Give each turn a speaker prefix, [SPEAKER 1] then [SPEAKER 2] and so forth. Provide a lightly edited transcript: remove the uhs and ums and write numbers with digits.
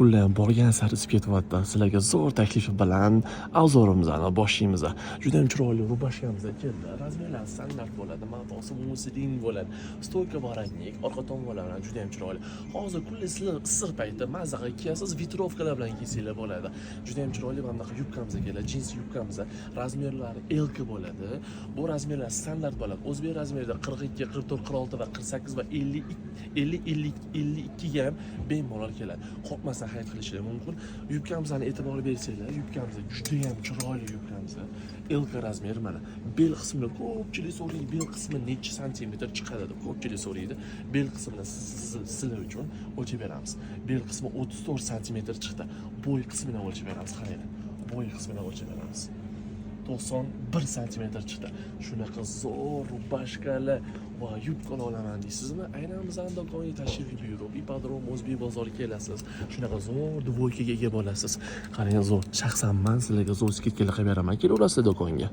[SPEAKER 1] Pullar ham borgan sari isib ketyapti. Sizlarga zo'r taklif bilan avzorimizni boshlaymiz. Juda ham chiroyli rubashkamiz keldi. Razmerlar standart bo'ladi, matosi muslin bo'ladi. Stoyka varanglik, orqa tomonlar bilan juda ham chiroyli. Hozir kunlar issiq payti mazaga kiyasiz, vitrovkalar bilan kiysanglar bo'ladi. Juda ham chiroyli mana bunaqa yubkamiz keladi, jins yubkamiz. Razmerlari L bo'ladi. Bu razmerlar standart bo'ladi. O'zbek razmerida 42, 44, 46 va 48 va 52 ga ham bemalol keladi. Qo'rqmasdan xarid qilishingiz mumkin. Yubkamizni e'tibor bersanglar, yubkamiz juda ham chiroyli yubkamiz. L razmer mana. Bel qismini ko'pchilik so'raydi, bel qismi necha santimetr chiqadi deb ko'pchilik so'raydi. Bel qismini sizlar uchun o'lchab beramiz. Bel qismi 34 santimetr chiqdi. Bo'y qismini o'lchab beramiz, qaranglar. Bo'y qismini o'lchab beramiz. 91 santimetr chiqdi. Shunaqa zo'r rubashkalar va yubkalar olaman deysizmi? Aynan bizning do'konga tashrif buyurib, ipodrom o'zbek bozoriga kelasiz. Shunaqa zo'r dvoykaga ega bo'lasiz. Qarang, zo'r. Shaxsan men sizlarga zo'r skidkalar qilib beraman. Kelaverasizlar do'konga.